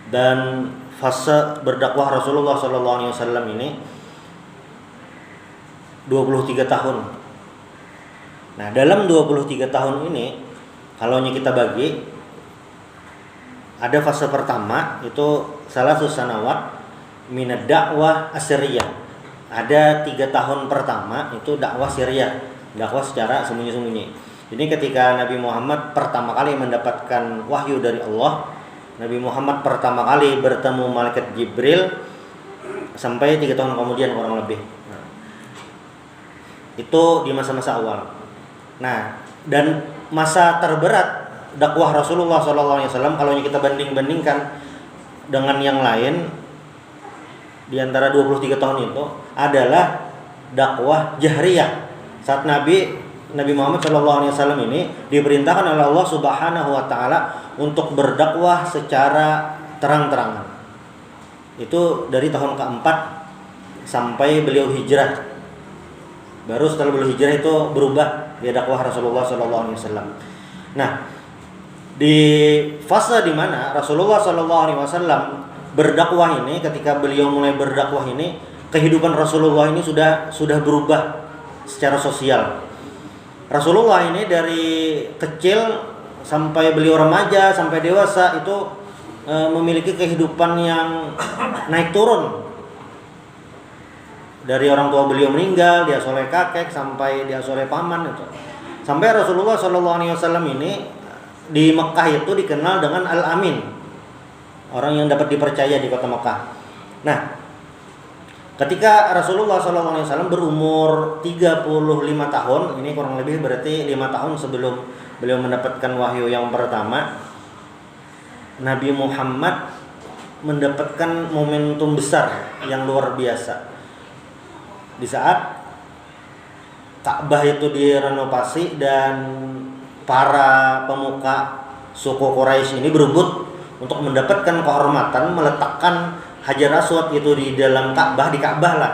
Dan fase berdakwah Rasulullah SAW ini 23 tahun. Nah, dalam 23 tahun ini kalau kita bagi, ada fase pertama itu salah sanawat minad dakwah asyriyah. Ada 3 tahun pertama itu dakwah Syria, dakwah secara sembunyi-sembunyi. Ini ketika Nabi Muhammad pertama kali mendapatkan wahyu dari Allah, Nabi Muhammad pertama kali bertemu malaikat Jibril sampai 3 tahun kemudian kurang lebih. Nah, itu di masa-masa awal. Nah, dan masa terberat dakwah Rasulullah SAW kalau kita banding-bandingkan dengan yang lain di antara 23 tahun itu adalah dakwah jahriyah. Saat Nabi Muhammad SAW ini diperintahkan oleh Allah Subhanahu wa taala untuk berdakwah secara terang-terangan. Itu dari tahun keempat sampai beliau hijrah. Baru setelah beliau hijrah itu berubah dia dakwah Rasulullah SAW. Nah, di fase di mana Rasulullah SAW berdakwah ini, ketika beliau mulai berdakwah ini, kehidupan Rasulullah ini sudah berubah secara sosial. Rasulullah ini dari kecil sampai beliau remaja sampai dewasa itu memiliki kehidupan yang naik turun. Dari orang tua beliau meninggal, diasuh oleh kakek sampai diasuh oleh paman itu. Sampai Rasulullah SAW ini di Mekah itu dikenal dengan Al-Amin, orang yang dapat dipercaya di kota Mekah. Nah, ketika Rasulullah SAW berumur 35 tahun, ini kurang lebih berarti 5 tahun sebelum beliau mendapatkan wahyu yang pertama, Nabi Muhammad mendapatkan momentum besar yang luar biasa. Di saat Ka'bah itu direnovasi dan para pemuka suku Quraisy ini berebut untuk mendapatkan kehormatan meletakkan Hajar Aswad itu di dalam Ka'bah, di Ka'bah lah.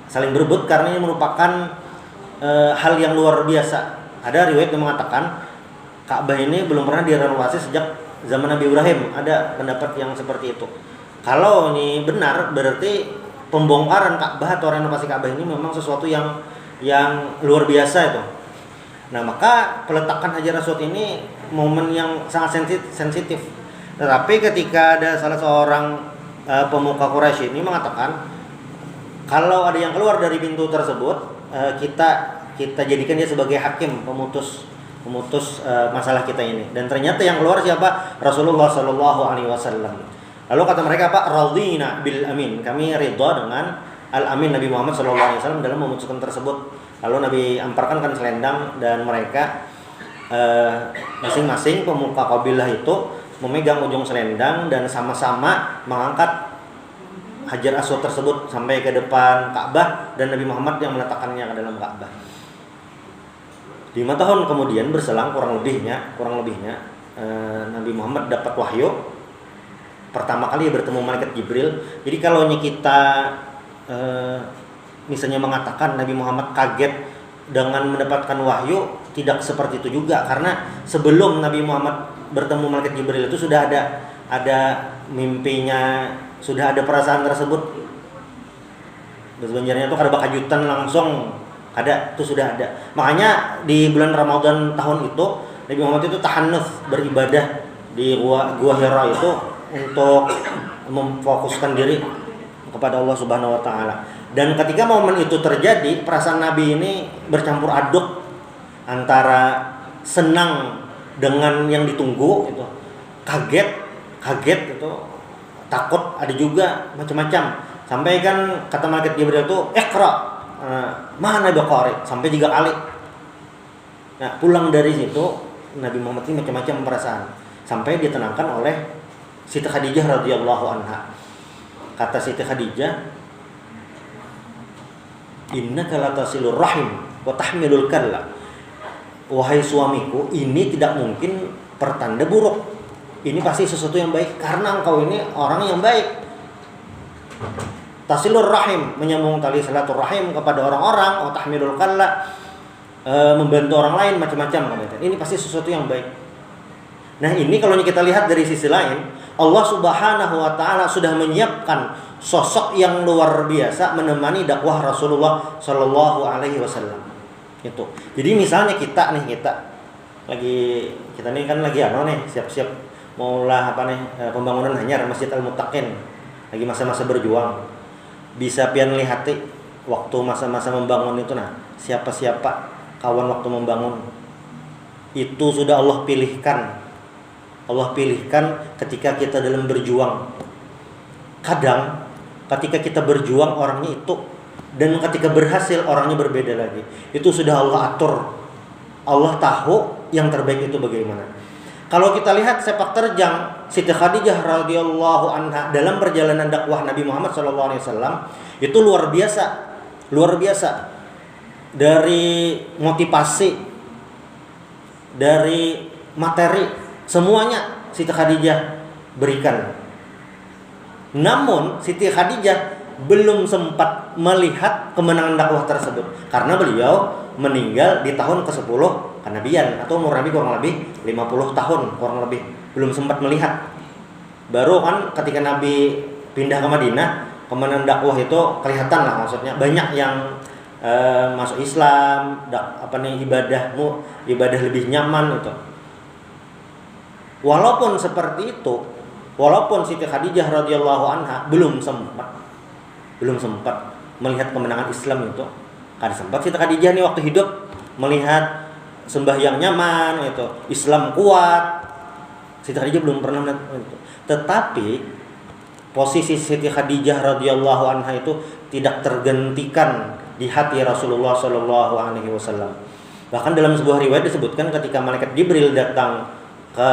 Saling berebut karena ini merupakan hal yang luar biasa. Ada riwayat yang mengatakan Ka'bah ini belum pernah direnovasi sejak zaman Nabi Ibrahim. Ada pendapat yang seperti itu. Kalau ini benar, berarti pembongkaran Ka'bah atau renovasi Ka'bah ini memang sesuatu yang luar biasa itu. Nah, maka peletakan Hajar Aswad ini momen yang sangat sensitif. Tetapi ketika ada salah seorang pemuka Quraisy ini mengatakan kalau ada yang keluar dari pintu tersebut, kita jadikan dia sebagai hakim pemutus masalah kita ini. Dan ternyata yang keluar siapa? Rasulullah SAW. Lalu kata mereka, Pak, radina bil amin, kami ridha dengan Al-Amin Nabi Muhammad SAW dalam memutuskan tersebut. Lalu Nabi amparkan kan selendang dan mereka masing-masing pemuka kabilah itu memegang ujung selendang dan sama-sama mengangkat Hajar Aswad tersebut sampai ke depan Ka'bah dan Nabi Muhammad yang meletakkannya ke dalam Ka'bah. 5 tahun kemudian berselang kurang lebihnya Nabi Muhammad dapat wahyu. Pertama kali bertemu malaikat Jibril. Jadi kalau kita misalnya mengatakan Nabi Muhammad kaget dengan mendapatkan wahyu, tidak seperti itu juga, karena sebelum Nabi Muhammad bertemu malaikat Jibril itu sudah ada mimpinya, sudah ada perasaan tersebut. Sebenarnya itu kada bakajutan langsung, itu sudah ada. Makanya di bulan Ramadan tahun itu Nabi Muhammad itu tahannuts, beribadah di gua Hira itu untuk memfokuskan diri kepada Allah Subhanahu wa taala. Dan ketika momen itu terjadi, perasaan Nabi ini bercampur aduk antara senang dengan yang ditunggu itu, kaget itu, takut, ada juga macam-macam. Sampai kan kata malaikat Jibril itu iqra, mana biqari, sampai 3 kali. Nah, pulang dari situ Nabi Muhammad ini macam-macam perasaan sampai ditenangkan oleh Siti Khadijah radhiyallahu anha. Kata Siti Khadijah, innaka latasilur rahim wa tahmilul kalla. Wahai suamiku, ini tidak mungkin pertanda buruk. Ini pasti sesuatu yang baik karena engkau ini orang yang baik. Tasilur rahim, menyambung tali silaturahim kepada orang-orang, wa tahmilul kalla, membantu orang lain macam-macam. Ini pasti sesuatu yang baik. Nah, ini kalau kita lihat dari sisi lain, Allah Subhanahu wa taala sudah menyiapkan sosok yang luar biasa menemani dakwah Rasulullah Shallallahu alaihi wasallam. Itu. Jadi misalnya kita nih kan lagi siap-siap maulah pembangunan Hanyar Masjid Al-Muttaqin. Lagi masa-masa berjuang. Bisa pian lihati waktu masa-masa membangun itu siapa-siapa kawan waktu membangun. Itu sudah Allah pilihkan. Allah pilihkan ketika kita dalam berjuang. Kadang ketika kita berjuang orangnya itu, dan ketika berhasil orangnya berbeda lagi. Itu sudah Allah atur. Allah tahu yang terbaik itu bagaimana. Kalau kita lihat sepak terjang Siti Khadijah radhiyallahu anha dalam perjalanan dakwah Nabi Muhammad SAW itu luar biasa. Dari motivasi, dari materi, semuanya Siti Khadijah berikan. Namun Siti Khadijah belum sempat melihat kemenangan dakwah tersebut karena beliau meninggal di tahun ke-10 kenabian atau umur Nabi kurang lebih 50 tahun kurang lebih. Belum sempat melihat. Baru kan ketika Nabi pindah ke Madinah, kemenangan dakwah itu kelihatan lah, maksudnya banyak yang masuk Islam, ibadah lebih nyaman itu. Walaupun seperti itu, walaupun Siti Khadijah radhiyallahu anha belum sempat melihat kemenangan Islam itu. Kan sempat Siti Khadijah nih waktu hidup melihat sembahyang nyaman itu, Islam kuat. Siti Khadijah belum pernah melihat itu. Tetapi posisi Siti Khadijah radhiyallahu anha itu tidak tergantikan di hati Rasulullah sallallahu alaihi wasallam. Bahkan dalam sebuah riwayat disebutkan ketika malaikat Jibril datang ke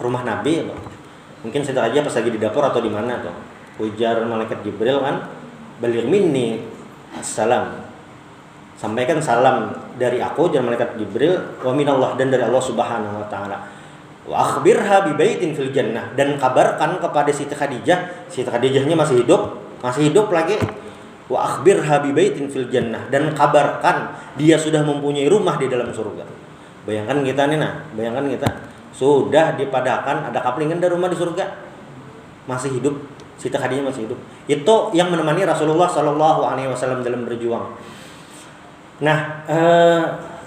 rumah Nabi, mungkin Siti Khadijah pas lagi di dapur atau di mana tuh, ujar malaikat Jibril kan, baligh minni assalam, sampaikan salam dari aku, ujar malaikat Jibril, wa minallah, dan dari Allah Subhanahu wa taala, wa akhbirha bi baitin fil jannah, dan kabarkan kepada Siti Khadijahnya masih hidup lagi, wa akhbirha bi baitin fil jannah, dan kabarkan dia sudah mempunyai rumah di dalam surga. Bayangkan kita sudah dipadahkan ada kaplingan dan rumah di surga, masih hidup, Siti Khadijah masih hidup. Itu yang menemani Rasulullah Shallallahu alaihi wasallam dalam berjuang. Nah,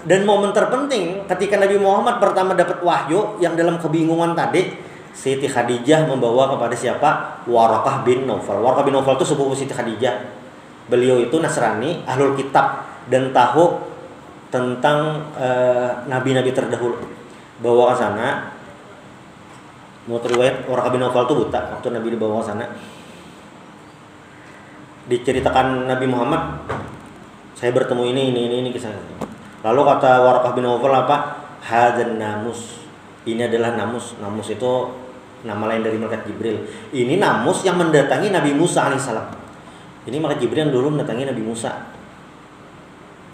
dan momen terpenting ketika Nabi Muhammad pertama dapat wahyu yang dalam kebingungan tadi, Siti Khadijah membawa kepada siapa? Waraqah bin Naufal. Waraqah bin Naufal itu sepupu Siti Khadijah. Beliau itu Nasrani, ahlul kitab, dan tahu tentang nabi-nabi terdahulu. Bawa ke sana. Menurut riwayat Waraqah bin Naufal itu buta waktu Nabi dibawa ke sana. Diceritakan Nabi Muhammad, saya bertemu ini kisahnya. Lalu kata Waraqah bin Naufal apa? Hadzan namus. Ini adalah namus. Namus itu nama lain dari malaikat Jibril. Ini namus yang mendatangi Nabi Musa alaihissalam. Ini malaikat Jibril yang dulu mendatangi Nabi Musa.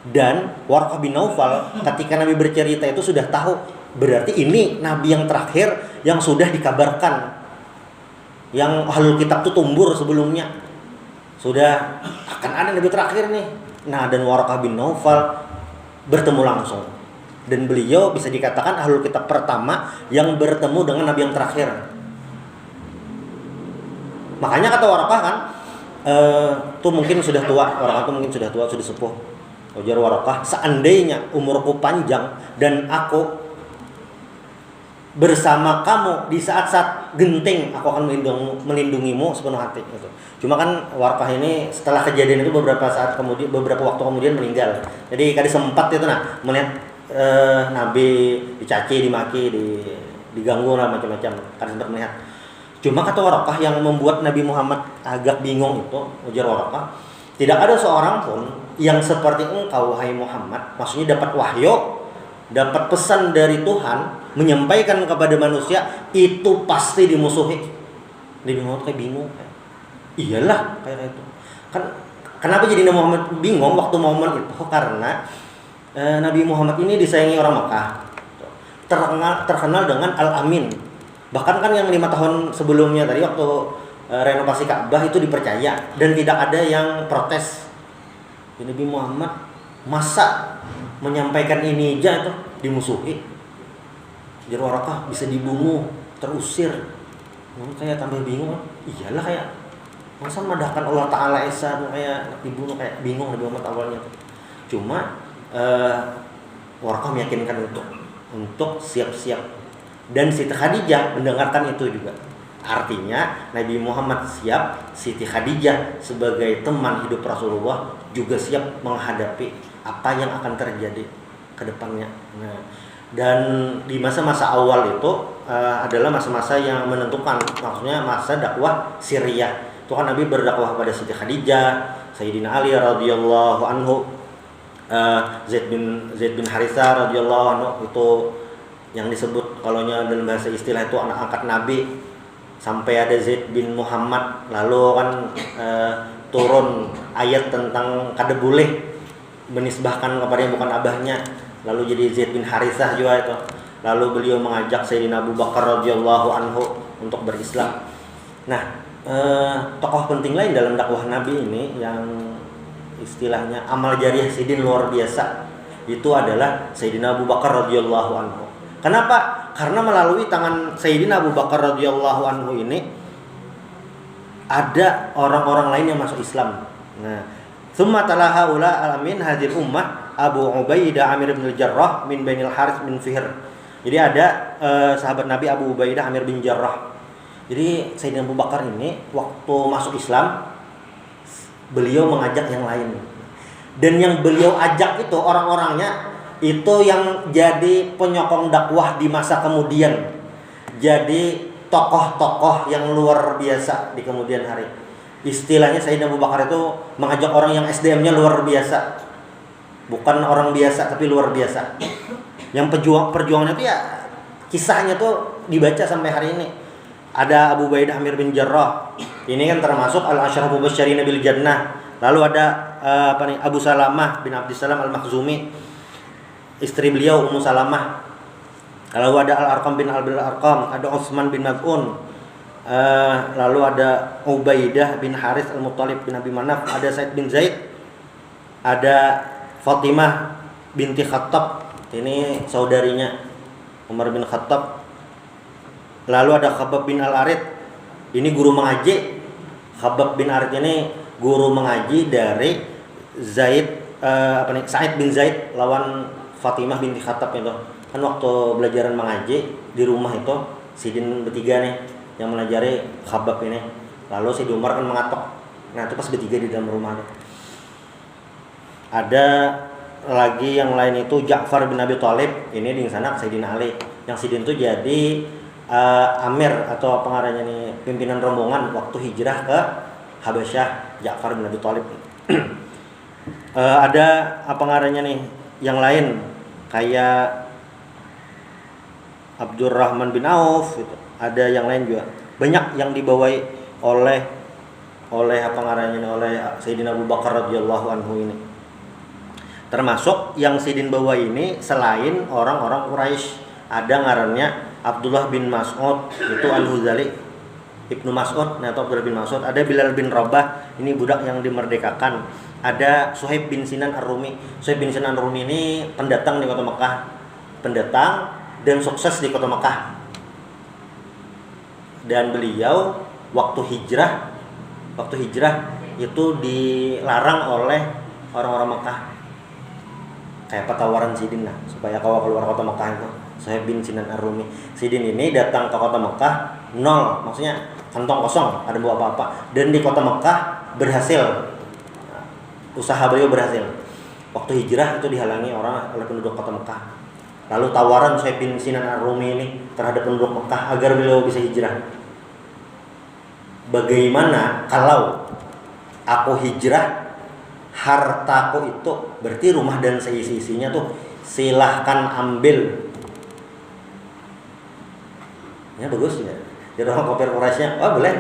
Dan Waraqah bin Naufal ketika Nabi bercerita itu sudah tahu, berarti ini Nabi yang terakhir yang sudah dikabarkan, yang ahlul kitab itu tumbur sebelumnya. Sudah akan ada Nabi terakhir nih. Nah, dan Waraqah bin Naufal bertemu langsung. Dan beliau bisa dikatakan ahlul kitab pertama yang bertemu dengan Nabi yang terakhir. Makanya kata Waraqah kan, tuh mungkin sudah tua, Waraqah tuh mungkin sudah tua, sudah sepuh. Ujar Waraqah, seandainya umurku panjang dan aku bersama kamu di saat-saat genting, aku akan melindungimu sepenuh hati. Gitu. Cuma kan Waraqah ini setelah kejadian itu beberapa waktu kemudian meninggal. Jadi kali sempat itu melihat Nabi dicaci, dimaki, diganggu lah macam-macam. Kali sempat melihat. Cuma kata Waraqah yang membuat Nabi Muhammad agak bingung itu, ujar Waraqah, tidak ada seorang pun yang seperti engkau, wahai Muhammad, maksudnya dapat wahyu, dapat pesan dari Tuhan, menyampaikan kepada manusia, itu pasti dimusuhi. Nabi Muhammad kayak bingung. Iyalah kayak itu. Kan kenapa jadi Nabi Muhammad bingung waktu momen itu? Karena Nabi Muhammad ini disayangi orang Mekah. Terkenal dengan Al-Amin. Bahkan kan yang 5 tahun sebelumnya tadi waktu renovasi Ka'bah itu dipercaya dan tidak ada yang protes. Nabi Muhammad masa menyampaikan ini aja itu dimusuhi. Jadi Waraqah bisa dibunuh, terusir. Kayak tambah bingung. Iyalah kayak masa madahkan Allah Ta'ala Esa kayak ibu kayak bingung Nabi Muhammad awalnya. Cuma Warqah meyakinkan untuk siap-siap, dan Siti Khadijah mendengarkan itu juga. Artinya Nabi Muhammad siap, Siti Khadijah sebagai teman hidup Rasulullah juga siap menghadapi apa yang akan terjadi ke depannya. Nah, dan di masa-masa awal itu adalah masa-masa yang menentukan, maksudnya masa dakwah Siriyah. Itu kan Nabi berdakwah pada Siti Khadijah, Sayyidina Ali radhiyallahu anhu, Zaid bin Harithah radhiyallahu anhu, itu yang disebut kalaunya dalam bahasa istilah itu anak angkat Nabi. Sampai ada Zaid bin Muhammad, lalu kan turun ayat tentang kada boleh menisbahkan kepada yang bukan abahnya, lalu jadi Zaid bin Harithah juga itu. Lalu beliau mengajak Sayyidina Abu Bakar radhiyallahu anhu untuk berislam. Nah, tokoh penting lain dalam dakwah Nabi ini yang istilahnya amal jariah Sidin luar biasa itu adalah Sayyidina Abu Bakar radhiyallahu anhu. Kenapa? Karena melalui tangan Sayyidina Abu Bakar radhiyallahu anhu ini ada orang-orang lain yang masuk Islam. Nah, tsumma talaha ula alamin hadhil ummah Abu Ubaidah Amir bin Jarrah min Bainil Harits bin Fihr. Jadi ada sahabat Nabi Abu Ubaidah Amir bin Jarrah. Jadi Sayyidina Abu Bakar ini waktu masuk Islam beliau mengajak yang lain. Dan yang beliau ajak itu orang-orangnya itu yang jadi penyokong dakwah di masa kemudian. Jadi tokoh-tokoh yang luar biasa di kemudian hari. Istilahnya Sayyidina Abu Bakar itu mengajak orang yang SDM-nya luar biasa. Bukan orang biasa tapi luar biasa. Yang perjuangannya itu ya kisahnya tuh dibaca sampai hari ini. Ada Abu Ubaidah Amir bin Jarrah. Ini kan termasuk al-asyrafu mubasysyirina bil jannah. Lalu ada Abu Salamah bin Abdissalam al-Makhzumi, istri beliau Ummu Salamah. Lalu ada Al-Arqam bin Al-Arqam, ada Utsman bin Maz'un. Lalu ada Ubaidah bin Harits Al-Muttalib bin Abi Manaf, ada Said bin Zaid, ada Fatimah binti Khattab, ini saudarinya Umar bin Khattab. Lalu ada Khabbab bin Al-Arid, ini guru mengaji. Khabbab bin Arid ini guru mengaji dari Sa'id bin Zaid lawan Fatimah binti Khattab itu. Kan waktu belajaran mengaji di rumah itu Sidin bertiga nih yang melajari Khabbab ini. Lalu si Umar kan mengatok. Nah, itu pas bertiga di dalam rumah itu. Ada lagi yang lain itu Ja'far bin Abi Thalib, ini di sana Sayyidina Ali. Yang Sidin itu jadi Amir atau pengarahnya nih, pimpinan rombongan waktu hijrah ke Habasyah, Ja'far bin Abi Thalib. Ada pengarahnya nih yang lain kayak Abdurrahman bin Auf gitu. Ada yang lain juga. Banyak yang dibawahi oleh pengarahnya nih, oleh Sayyidina Abu Bakar radhiyallahu anhu ini. Termasuk yang Sidin bawa ini selain orang-orang Quraisy, ada ngarannya Abdullah bin Mas'ud, itu Al-Huzali, Ibnu Mas'ud, nah itu Abdullah bin Mas'ud. Ada Bilal bin Rabah, ini budak yang dimerdekakan. Ada Suhaib bin Sinan Ar-Rumi. Suhaib bin Sinan Ar-Rumi ini pendatang di kota Mekah. Pendatang dan sukses di kota Mekah. Dan beliau waktu hijrah itu dilarang oleh orang-orang Mekah. Kayak petawaran Sidin lah, supaya kau keluar kota Mekah itu. Suhaib bin Sinan Ar-Rumi. Sidin ini datang ke kota Mekah nol, maksudnya kantong kosong, ada bawa apa-apa. Dan di kota Mekah berhasil, usaha beliau berhasil. Waktu hijrah itu dihalangi oleh penduduk kota Mekah. Lalu tawaran Suhaib bin Sinan Ar-Rumi ini terhadap penduduk Mekah agar beliau bisa hijrah. Bagaimana kalau aku hijrah, hartaku itu berarti rumah dan seisi-isinya tuh silahkan ambil. Ya bagus ya. Jadi orang kafir Quraisynya, oh boleh.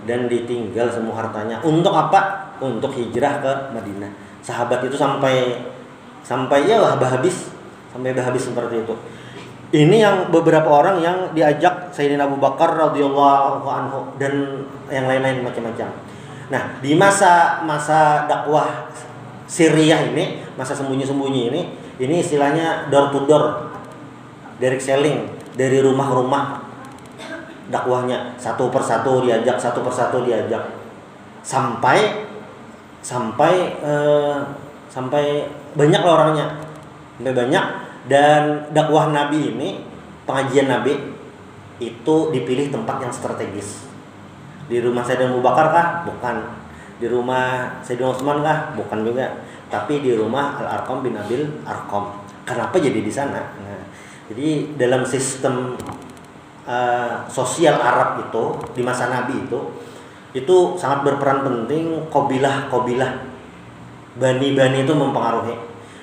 Dan ditinggal semua hartanya. Untuk apa? Untuk hijrah ke Madinah. Sahabat itu sampai ya habis seperti itu. Ini yang beberapa orang yang diajak Sayyidina Abu Bakar radhiyallahu anhu dan yang lain-lain macam-macam. Nah, di masa dakwah Siriyah ini, masa sembunyi-sembunyi ini istilahnya door to door, direct selling, dari rumah-rumah dakwahnya, satu persatu diajak sampai banyak lah orangnya, sampai banyak. Dan dakwah Nabi ini, pengajian Nabi itu dipilih tempat yang strategis. Di rumah Sayyidina Abu Bakar kah? Bukan. Di rumah Sayyidina Utsman kah? Bukan juga. Tapi di rumah Al-Arqam bin Abil Arqam. Kenapa jadi di sana? Nah, jadi dalam sistem sosial Arab itu di masa Nabi itu sangat berperan penting kabilah bani-bani itu mempengaruhi.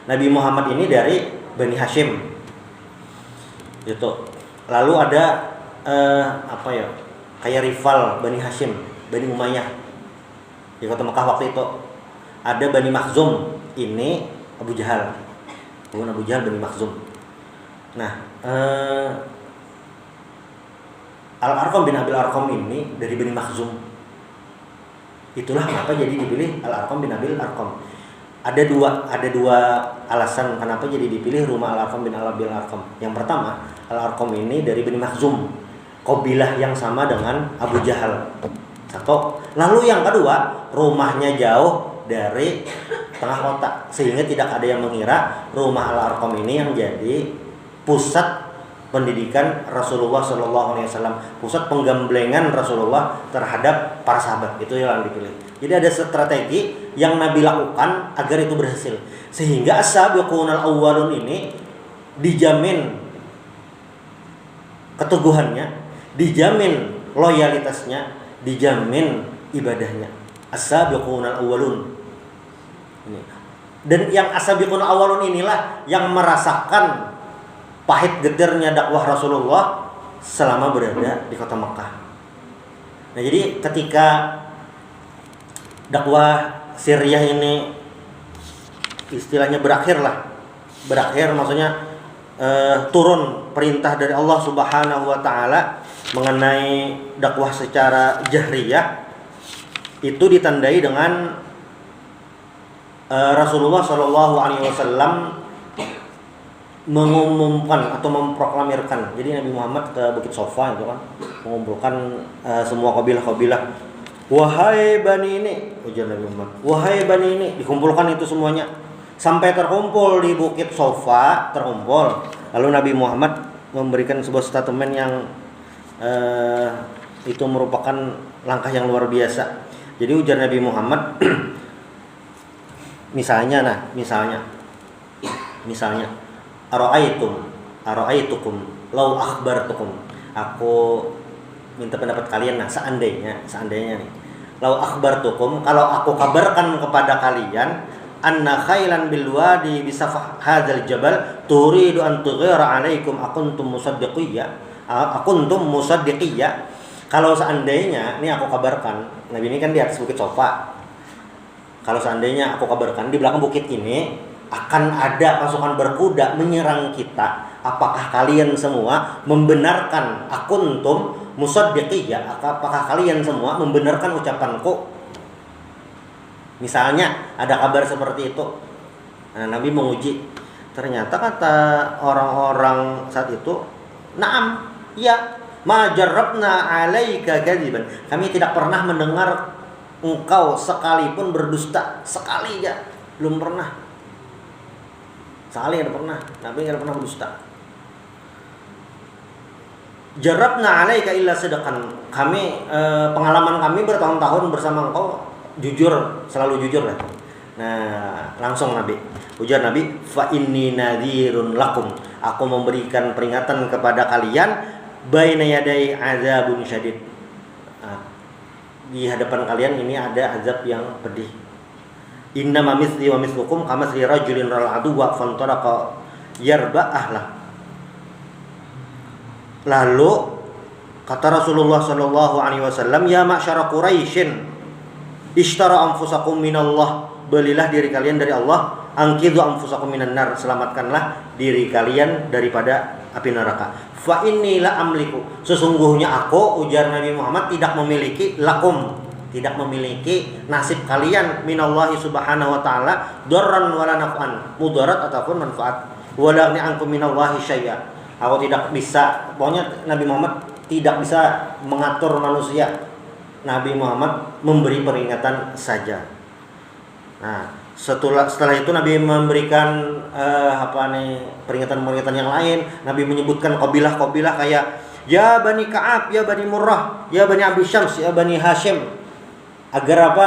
Nabi Muhammad ini dari Bani Hashim. Itu. Lalu ada kayak rival Bani Hashim, Bani Umayyah di kota Mekah waktu itu. Ada Bani Makhzum, ini Abu Jahal. Bukan Abu Jahal, Bani Makhzum. Nah, Al-Arqam bin Abil Arqam ini dari Bani Makhzum. Itulah kenapa jadi dipilih Al-Arqam bin Abil Arqam. Ada dua alasan kenapa jadi dipilih rumah Al-Arqam bin Abil Arqam. Yang pertama, Al-Arqam ini dari Bani Makhzum, kabilah yang sama dengan Abu Jahal. Satu. Lalu yang kedua, rumahnya jauh dari tengah kota, sehingga tidak ada yang mengira rumah Al-Arqam ini yang jadi pusat pendidikan Rasulullah SAW, pusat penggemblengan Rasulullah terhadap para sahabat. Itu yang dipilih. Jadi ada strategi yang Nabi lakukan agar itu berhasil, sehingga as-sabiqunal awwalun ini dijamin keteguhannya, dijamin loyalitasnya, dijamin ibadahnya. As-sabiqunal awwalun ini. Dan yang as-sabiqunal awwalun inilah yang merasakan pahit getirnya dakwah Rasulullah selama berada di kota Mekah. Nah, jadi ketika dakwah Syriah ini istilahnya berakhir maksudnya turun perintah dari Allah Subhanahu wa taala mengenai dakwah secara jahriyah, itu ditandai dengan Rasulullah Shallallahu alaihi wasallam mengumumkan atau memproklamirkan. Jadi Nabi Muhammad ke Bukit Sofa itu kan mengumpulkan semua kabilah-kabilah. Wahai bani ini, ujar Nabi Muhammad. Wahai bani ini, dikumpulkan itu semuanya sampai terkumpul di Bukit Sofa, terkumpul. Lalu Nabi Muhammad memberikan sebuah statement yang itu merupakan langkah yang luar biasa. Jadi ujar Nabi Muhammad, misalnya Ara'aitukum law akhbartukum. Aku minta pendapat kalian. Nah, seandainya nih, law akhbartukum, kalau aku kabarkan kepada kalian, anna khailan bil wadi bisafah hadzal jabal turidu an tughira alaikum akuntum musaddiqiyya. Kalau seandainya, ini aku kabarkan, Nabi ini kan di atas Bukit Sofa. Kalau seandainya aku kabarkan di belakang bukit ini akan ada pasukan berkuda menyerang kita, apakah kalian semua membenarkan akuntum musaddiqiyya? Apakah kalian semua membenarkan ucapanku? Misalnya ada kabar seperti itu. Nah, Nabi menguji. Ternyata kata orang-orang saat itu, "Na'am, ya, ma jarrabna 'alaika kadziban." Kami tidak pernah mendengar engkau sekalipun berdusta, sekali aja belum pernah. Sekali enggak pernah. Nabi enggak pernah berdusta. Jarrabna 'alaika illa sidqan. Kami pengalaman kami bertahun-tahun bersama engkau jujur, selalu jujur lah. Nah, langsung Nabi. Ujar Nabi, fa inni nadhirun lakum. Aku memberikan peringatan kepada kalian baina yaday azabun syadid. Nah, di hadapan kalian ini ada azab yang pedih. Inna ma mithli wa mithlukum kama mithli rajulin ral aduwa fantalaqa yarba ahlah. Lalu kata Rasulullah sallallahu alaihi wasallam, ya ma'syara Quraisyin, ishtara anfusakum minallah, belilah diri kalian dari Allah, angkidhu anfusakum minan nar, selamatkanlah diri kalian daripada api neraka. Fa inni la amliku, sesungguhnya aku, ujar Nabi Muhammad, tidak memiliki lakum, tidak memiliki nasib kalian minallahi subhanahu wa ta'ala darran wala naf'an, mudarat ataupun manfaat, wala ni'ankum minallahi syai'a. Aku tidak bisa, pokoknya Nabi Muhammad tidak bisa mengatur manusia. Nabi Muhammad memberi peringatan saja. Nah, setelah itu Nabi memberikan peringatan-peringatan yang lain. Nabi menyebutkan kabilah-kabilah kayak ya Bani Ka'ab, ya Bani Murrah, ya Bani Abdi Syams, ya Bani Hashim, agar apa?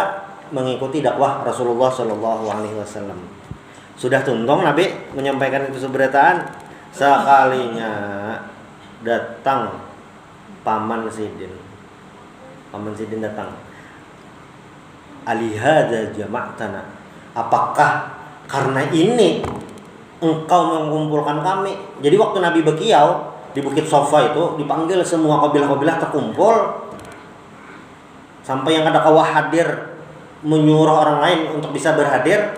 Mengikuti dakwah Rasulullah Shallallahu Alaihi Wasallam. Sudah tuntung Nabi menyampaikan itu seberataan, sekalinya datang paman Sidin. Paman Sidin datang. Alihada jama'tana. Apakah karena ini engkau mengumpulkan kami? Jadi waktu Nabi Bekiau di Bukit Sofa itu dipanggil semua kabilah-kabilah terkumpul, sampai yang ada kawah hadir menyuruh orang lain untuk bisa berhadir.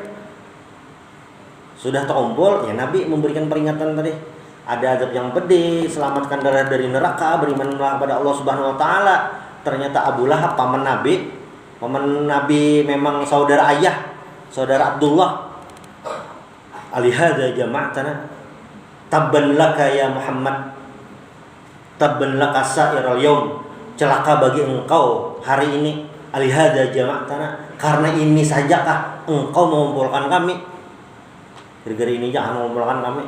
Sudah terkumpul, ya Nabi memberikan peringatan tadi. Ada azab yang pedih, selamatkan dari neraka, berimanlah kepada Allah Subhanahu wa taala. Ternyata Abu Lahab paman Nabi memang saudara ayah, saudara Abdullah. Alihada jama'tana. Tabban laka ya Muhammad. Tabban laka sa'iral yaum. Celaka bagi engkau hari ini. Alihada jama'tana. Karena ini sajakah engkau mengumpulkan kami? Gara-gara ini jangan mengumpulkan kami.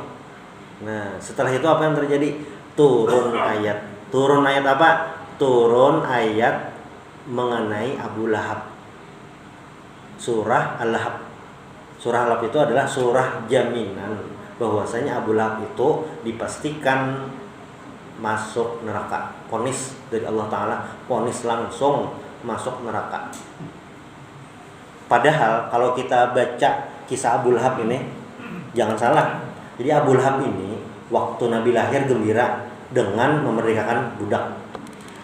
Nah, setelah itu apa yang terjadi? Turun ayat. Turun ayat apa? Turun ayat mengenai Abu Lahab. Surah Al-Lahab. Surah Al-Lahab itu adalah surah jaminan bahwasanya Abu Lahab itu dipastikan masuk neraka. Vonis dari Allah Ta'ala, vonis langsung masuk neraka. Padahal kalau kita baca kisah Abu Lahab ini, jangan salah. Jadi Abu Lahab ini waktu Nabi lahir gembira dengan memerdekakan budak.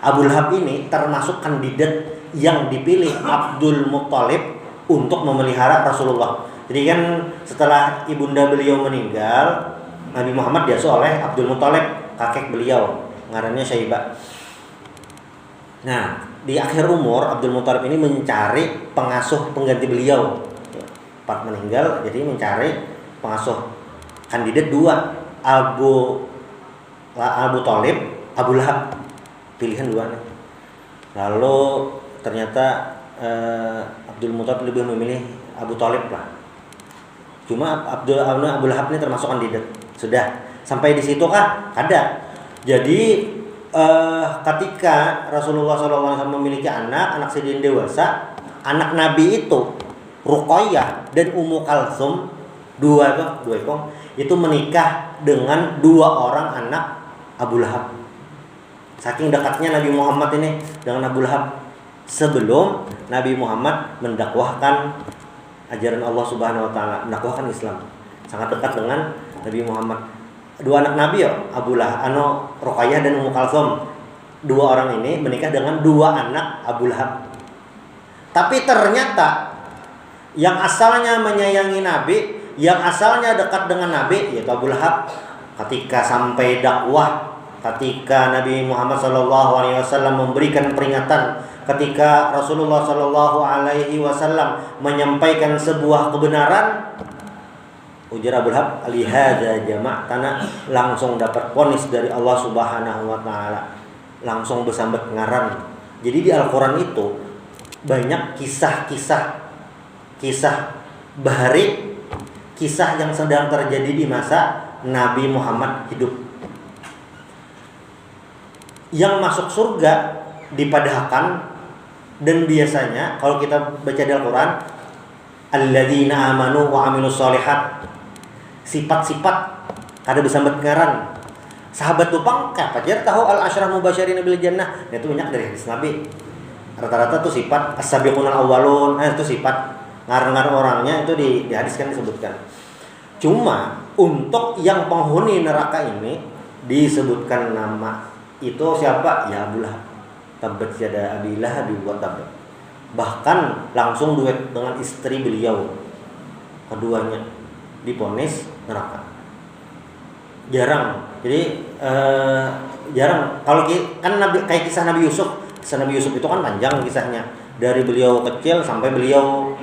Abu Lahab ini termasuk kandidat yang dipilih Abdul Muttalib untuk memelihara Rasulullah. Jadi kan setelah ibunda beliau meninggal, Nabi Muhammad diasuh oleh Abdul Muttalib, kakek beliau, ngarannya Syaibah. Nah, di akhir umur Abdul Muttalib ini mencari pengasuh pengganti beliau. Pas meninggal, jadi mencari pengasuh. Kandidat dua, Abu Thalib, Abu Lahab, pilihan dua nih. Lalu ternyata Abdul Muttalib lebih memilih Abu Thalib lah. Cuma Abu Lahab ini termasuk kandidat. Sudah sampai di situ kah? Ada. Jadi ketika Rasulullah SAW memiliki anak Sidin dewasa, anak Nabi itu Ruqayyah dan Ummu Kalsum, dua ekong itu menikah dengan dua orang anak Abu Lahab. Saking dekatnya Nabi Muhammad ini dengan Abu Lahab sebelum Nabi Muhammad mendakwahkan ajaran Allah Subhanahu wa taala, mendakwahkan Islam. Sangat dekat dengan Nabi Muhammad. Dua anak Nabi ya, Abu Lahab, Ruqayyah dan Ummu Kalsum. Dua orang ini menikah dengan dua anak Abu Lahab. Tapi ternyata yang asalnya menyayangi Nabi, yang asalnya dekat dengan Nabi, yaitu Abu Lahab, ketika sampai dakwah, ketika Nabi Muhammad SAW memberikan peringatan, ketika Rasulullah SAW menyampaikan sebuah kebenaran, ujar Abu Lahab, alihada jama'tana, langsung dapat vonis dari Allah Subhanahu wa taala, langsung bersambut ngaran. Jadi di Al-Qur'an itu banyak kisah bahari, kisah yang sedang terjadi di masa Nabi Muhammad hidup. Yang masuk surga dipadahkan, dan biasanya kalau kita baca di Al-Quran, alladzina amanu wa amilus solihat, sifat-sifat kada bersambut ngaran. Sahabat tupang kapajar tahu al-asyrah mubasyirin bil jannah. Nah, itu banyak dari hadis Nabi. Rata-rata tuh sifat as-sabiqunal awwalun, itu sifat ngaran-ngaran orangnya itu di hadis kan disebutkan. Cuma untuk yang penghuni neraka ini disebutkan nama itu siapa? Ya Abu Lahab. Tabbat yada Abi Lahab wa tab. Bahkan langsung duet dengan istri beliau. Keduanya divonis neraka. Jarang. Jadi jarang. Kalau kan Nabi, kayak kisah Nabi Yusuf. Kisah Nabi Yusuf itu kan panjang kisahnya. Dari beliau kecil sampai beliau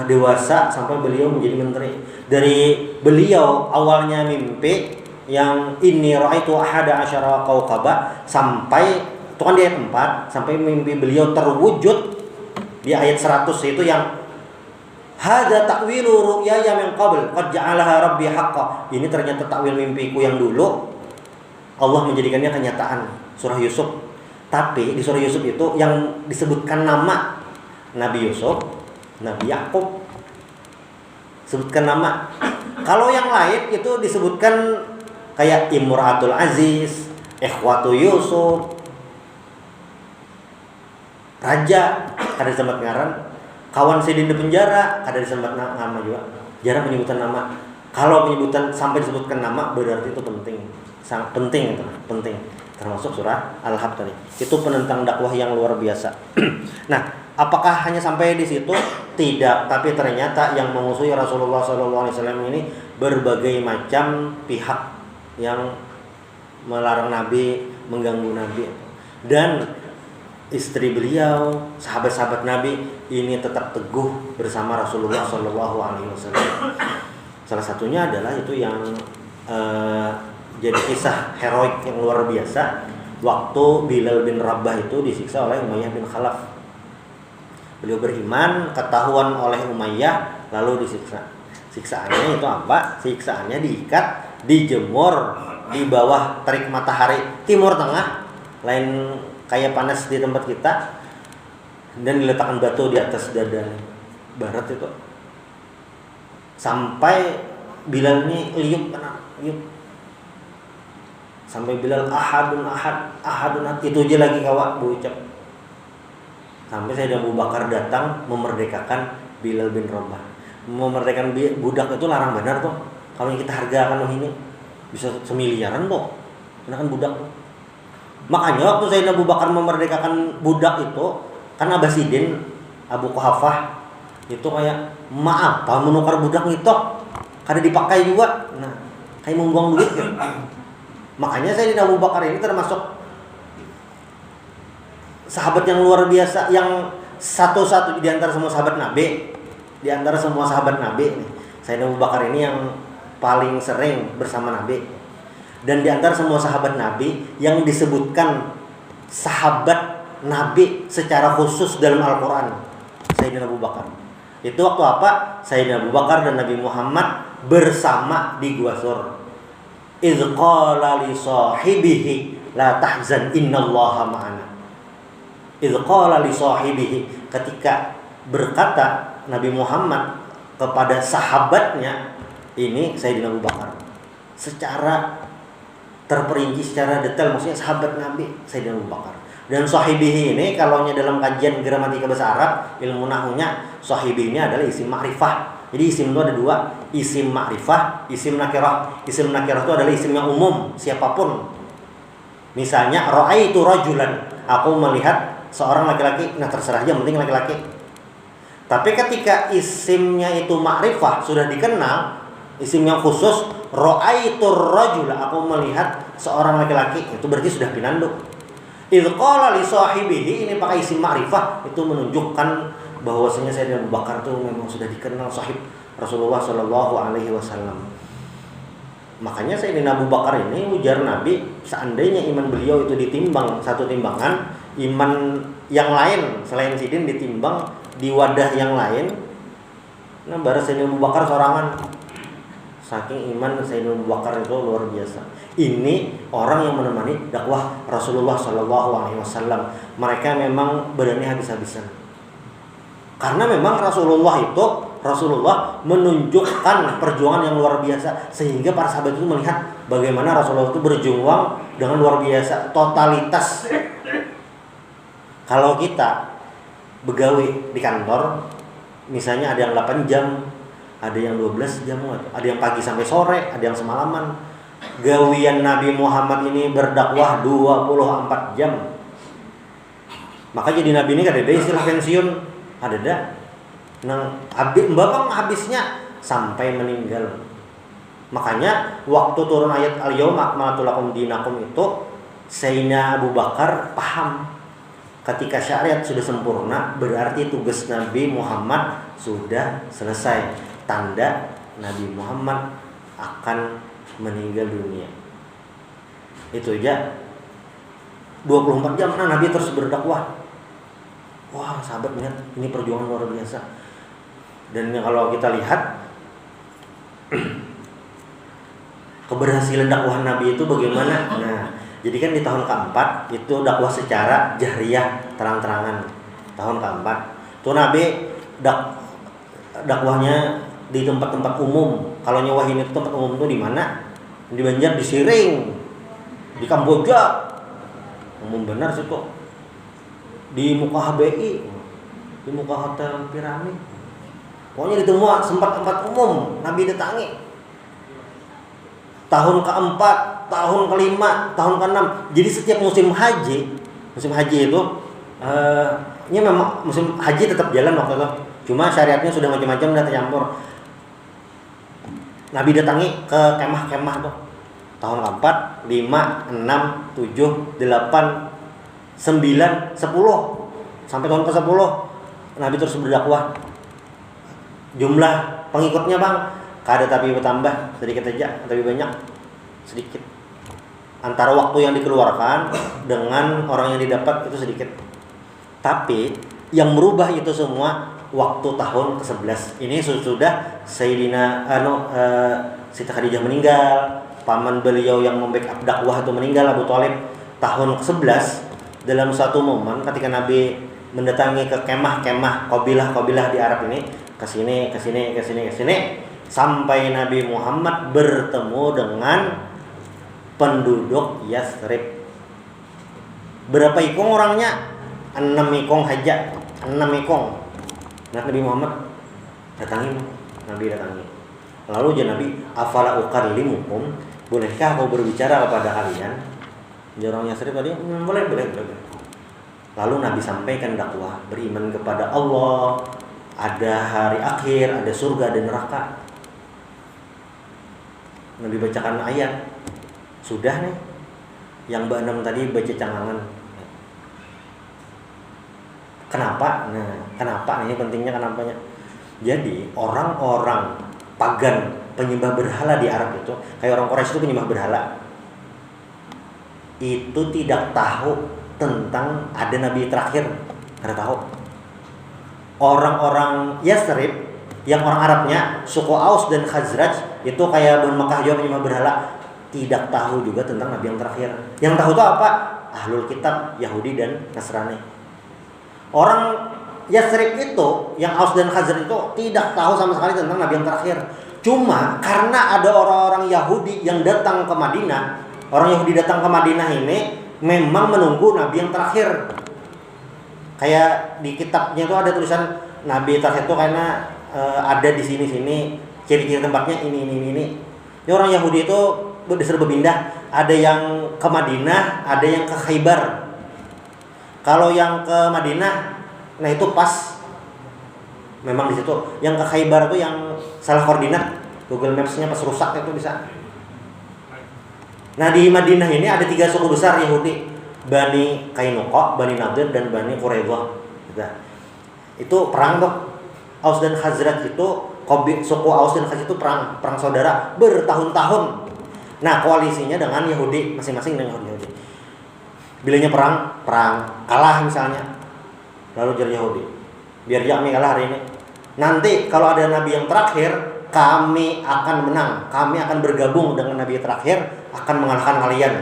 dewasa, sampai beliau menjadi menteri. Dari beliau awalnya mimpi yang ini ra'aitu ahada asyara kaukaba sampai itu kan di ayat 4 sampai mimpi beliau terwujud di ayat 100 itu yang hadza ta'wilu ru'yaya min qabl qad ja'alaha rabbi haqqan. Ini ternyata takwil mimpiku yang dulu Allah menjadikannya kenyataan. Surah Yusuf. Tapi di surah Yusuf itu yang disebutkan nama Nabi Yusuf, Nabi Yakub. Sebutkan nama. Kalau yang lain itu disebutkan kayak Imratul Aziz, Ikhwatu Yusuf, Raja, kada disebut ngaran, kawan Sidin di penjara, kada disebut nama juga. Jarang menyebutkan nama. Kalau penyebutan sampai disebutkan nama berarti itu penting. Sangat penting itu, penting. Termasuk surah Al-Hab tadi. Itu penentang dakwah yang luar biasa. Nah, apakah hanya sampai di situ? Tidak, tapi ternyata yang memusuhi Rasulullah SAW ini berbagai macam pihak yang melarang Nabi, mengganggu Nabi. Dan istri beliau, sahabat-sahabat Nabi ini tetap teguh bersama Rasulullah SAW. Salah satunya adalah itu yang jadi kisah heroik yang luar biasa waktu Bilal bin Rabah itu disiksa oleh Umayyah bin Khalaf. Beliau beriman, ketahuan oleh Umayyah, lalu disiksa. Siksaannya itu apa? Siksaannya diikat, dijemur di bawah terik matahari timur tengah, lain kayak panas di tempat kita, dan diletakkan batu di atas dada barat itu. Sampai Bilal ini liuk, sampai Bilal ahadun itu aja lagi kawak bucap. Sampai Sayyidina Abu Bakar datang memerdekakan Bilal bin Rabah. Memerdekakan budak itu larang benar tuh. Kalau kita hargakan ini bisa semiliaran tuh. Karena kan budak tuh. Makanya waktu Sayyidina Abu Bakar memerdekakan budak itu, kan Abasidin Abu Quhafah itu kayak maaf menukar budak itu kada dipakai juga. Nah, kayak membuang duit ya. Makanya Sayyidina Abu Bakar ini termasuk sahabat yang luar biasa, yang satu-satu di antara semua sahabat Nabi. Di antara semua sahabat Nabi, Sayyidina Abu Bakar ini yang paling sering bersama Nabi. Dan di antara semua sahabat Nabi yang disebutkan sahabat Nabi secara khusus dalam Al-Quran, Sayyidina Abu Bakar. Itu waktu apa? Sayyidina Abu Bakar dan Nabi Muhammad bersama di Gua Sur. Idz qala li sahibihi la tahzan innallaha ma'ana. Idz qala li sahibihi, ketika berkata Nabi Muhammad kepada sahabatnya, ini Sayyidina Abu Bakar, secara terperinci, secara detail, maksudnya sahabat Nabi Sayyidina Abu Bakar. Dan sahibihi ini kalau dalam kajian gramatika bahasa Arab, ilmu nahwunya, sahibihi ini adalah isim ma'rifah. Jadi isim itu ada dua, isim ma'rifah, isim nakirah. Isim nakirah itu adalah isim yang umum, siapapun. Misalnya ra'aitu rajulan, aku melihat seorang laki-laki, nah terserah aja, penting laki-laki. Tapi ketika isimnya itu ma'rifah, sudah dikenal, isim yang khusus, ra'aitu rajula, aku melihat seorang laki-laki, itu berarti sudah pinanduk. Idz qala li sahibihi, ini pakai isim ma'rifah, itu menunjukkan bahwasanya Sayyidina Abu Bakar itu memang sudah dikenal sahib Rasulullah Shallallahu Alaihi Wasallam. Makanya Sayyidina Abu Bakar ini ujar Nabi, seandainya iman beliau itu ditimbang satu timbangan, iman yang lain selain Sidin ditimbang di wadah yang lain, nah baru Sayyidina Abu Bakar sorangan. Saking iman Sayyidina Abu Bakar itu luar biasa. Ini orang yang menemani dakwah Rasulullah Shallallahu Alaihi Wasallam. Mereka memang berani habis-habisan. Karena memang Rasulullah menunjukkan perjuangan yang luar biasa, sehingga para sahabat itu melihat bagaimana Rasulullah itu berjuang dengan luar biasa, totalitas. Kalau kita begawe di kantor, misalnya ada yang 8 jam, ada yang 12 jam, ada yang pagi sampai sore, ada yang semalaman. Gawian Nabi Muhammad ini berdakwah 24 jam. Maka jadi Nabi ini kan ada istilah pensiun, ada dah. Nang habisnya sampai meninggal. Makanya waktu turun ayat al-yauma akmaltu lakum dinakum itu, Sayyidina Abu Bakar paham ketika syariat sudah sempurna, berarti tugas Nabi Muhammad sudah selesai. Tanda Nabi Muhammad akan meninggal dunia. Itu aja 24 jam Nabi terus berdakwah. Wah, sahabat lihat ini perjuangan luar biasa. Dan kalau kita lihat keberhasilan dakwah Nabi itu bagaimana? Nah, jadi kan di tahun keempat itu dakwah secara jahriyah, terang-terangan. Tahun keempat tuh Nabi dakwahnya di tempat-tempat umum. Kalau nyewahin itu tempat umum itu di mana? Di Banjar, di Siring, di Kamboja. Umum benar sih kok. Di muka HBI, di muka hotel piramid. Pokoknya di semua tempat-tempat umum Nabi datangi. Tahun keempat, tahun kelima, tahun keenam. Jadi setiap musim haji itu ini memang musim haji tetap jalan waktu itu. Cuma syariatnya sudah macam-macam, udah tercampur. Nabi datangi ke kemah-kemah tuh. Tahun keempat, 5, 6, 7, 8, 9, 10. Sampai tahun ke-10 Nabi terus berdakwah. Jumlah pengikutnya bang kada tapi bertambah, sedikit aja, tapi banyak sedikit. Antara waktu yang dikeluarkan dengan orang yang didapat itu sedikit. Tapi yang merubah itu semua waktu tahun ke-11. Ini sudah Sayyidina Siti Khadijah meninggal, paman beliau yang membackup dakwah itu meninggal, Abu Thalib. Tahun ke-11 dalam satu momen ketika Nabi mendatangi ke kemah-kemah kabilah-kabilah di Arab ini, ke sini sampai Nabi Muhammad bertemu dengan penduduk Yathrib. Berapa ikong orangnya? 6 ikong haja, 6 ikong. Nah, Nabi Muhammad datangi. Lalu Nabi, afala ukallimukum, bolehkah aku berbicara kepada kalian? Orang Yathrib tadi, boleh. Lalu Nabi sampaikan dakwah, beriman kepada Allah, ada hari akhir, ada surga dan neraka. Nabi bacakan ayat. Sudah nih. Yang Mbak Enam tadi baca cangangan. Kenapa? Kenapa? Ini pentingnya kenapanya. Jadi orang-orang pagan penyembah berhala di Arab itu, kayak orang Quraisy itu penyembah berhala, itu tidak tahu tentang ada Nabi terakhir. Kada tahu. Orang-orang Yathrib yang orang Arabnya suku Aus dan Khazraj itu kayak Bani Makkah juga penyembah berhala, tidak tahu juga tentang Nabi yang terakhir. Yang tahu itu apa? Ahlul Kitab, Yahudi dan Nasrani. Orang Yathrib itu yang Aus dan Khazraj itu tidak tahu sama sekali tentang Nabi yang terakhir. Cuma karena ada orang-orang Yahudi yang datang ke Madinah, orang Yahudi datang ke Madinah ini memang menunggu Nabi yang terakhir. Kayak di kitabnya itu ada tulisan Nabi terakhir itu karena ada di sini, ciri-ciri tempatnya ini. Ini orang Yahudi itu disuruh berpindah, ada yang ke Madinah, ada yang ke Khaybar. Kalau yang ke Madinah, nah itu pas memang di situ. Yang ke Khaybar itu yang salah koordinat, Google Maps-nya pas rusak itu bisa. Nah di Madinah ini ada 3 suku besar Yahudi, Bani Qainuqa, Bani Nadir, dan Bani Quraidah. Itu perang tuh. Aus dan Khazraj itu, suku Aus dan Khazraj itu perang saudara bertahun-tahun. Nah koalisinya dengan Yahudi, masing-masing dengan Yahudi. Bilanya perang kalah misalnya, lalu jadi Yahudi, biar kami kalah hari ini. Nanti kalau ada Nabi yang terakhir, kami akan menang, kami akan bergabung dengan Nabi terakhir, akan mengalahkan kalian.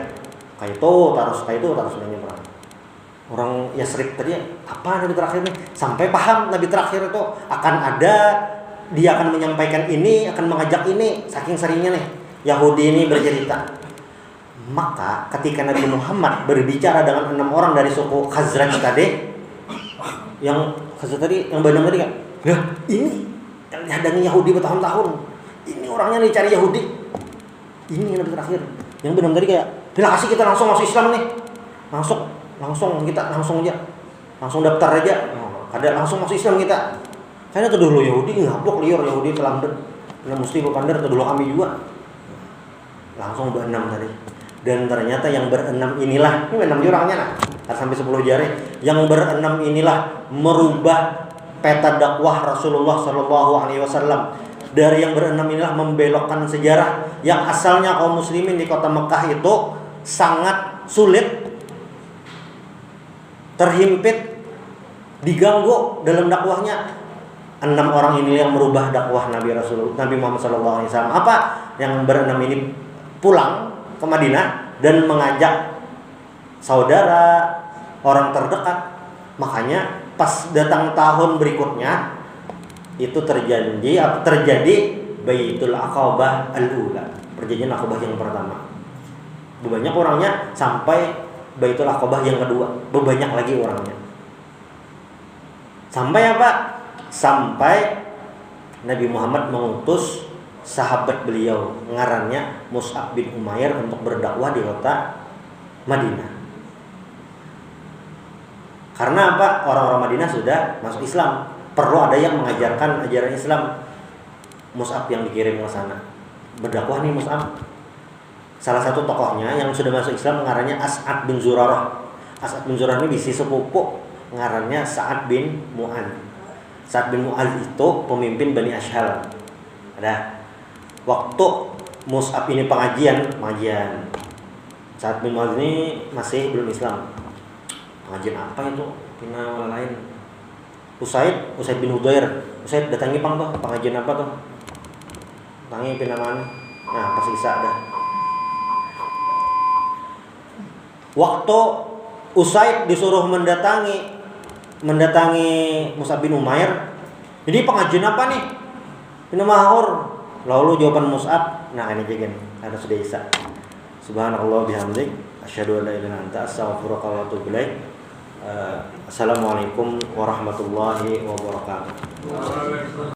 Kayak itu terus banyak perang. Orang Yathrib tadi, apa Nabi terakhir nih? Sampai paham Nabi terakhir itu akan ada, dia akan menyampaikan ini, akan mengajak ini, saking seringnya nih Yahudi ini bercerita. Maka ketika Nabi Muhammad berbicara dengan 6 orang dari suku Khazraj tadi, yang Khazraj tadi, yang Bandung tadi kan, nah ini hadangi Yahudi bertahun-tahun, ini orangnya nih cari Yahudi, ini Nabi terakhir. Yang Bandung tadi kayak, bila kasih kita langsung masuk Islam nih, langsung kita langsung daftar aja, kada langsung masuk Islam kita. Karena itu dulu Yahudi ngabok liur, Yahudi telamden, nah mesti berpandar itu dulu kami juga. Langsung berenam tadi. Dan ternyata yang berenam inilah, ini 6 orangnya nah, sampai 10 jari. Yang berenam inilah merubah peta dakwah Rasulullah SAW. dari yang berenam inilah membelokkan sejarah yang asalnya kaum muslimin di kota Mekah itu sangat sulit, terhimpit, diganggu dalam dakwahnya. 6 orang ini yang merubah dakwah Nabi Muhammad SAW. Apa? Yang berenam ini pulang ke Madinah dan mengajak saudara, orang terdekat. Makanya pas datang tahun berikutnya itu terjadi Baitul Aqabah al-Ula, perjanjian Aqabah yang pertama. Banyak orangnya sampai Baitul Aqabah yang kedua, banyak lagi orangnya. Sampai apa? Sampai Nabi Muhammad mengutus sahabat beliau ngarannya Mus'ab bin Umair untuk berdakwah di kota Madinah. Karena apa? Orang-orang Madinah sudah masuk Islam, perlu ada yang mengajarkan ajaran Islam. Mus'ab yang dikirim ke sana. Berdakwah nih Mus'ab. Salah satu tokohnya yang sudah masuk Islam ngarannya As'ad bin Zurarah. As'ad bin Zurarah ini bisi sepupu ngarannya Sa'ad bin Mu'adz. Sa'ad bin Mu'adz itu pemimpin Bani Ashhal. Ada waktu Mus'ab ini pengajian. Sa'ad bin Mu'adz ini masih belum Islam. Pengajian apa itu? Pina lain. Usaid bin Hudair. Usaid datangi pang tuh, pengajian apa tuh? Tangi pina mana? Nah, pas Isa dah. Waktu Usaid disuruh mendatangi Mus'ab bin Umair. Jadi pengajian apa nih? Pina mahur. Lalu jawaban Mus'ab, nah ini jegen, ada sudah Isa. Subhanallah bihamdik, asyhadu an la ilaha illa anta, astaghfiruka wa atubu ilaik. Assalamualaikum warahmatullahi wabarakatuh.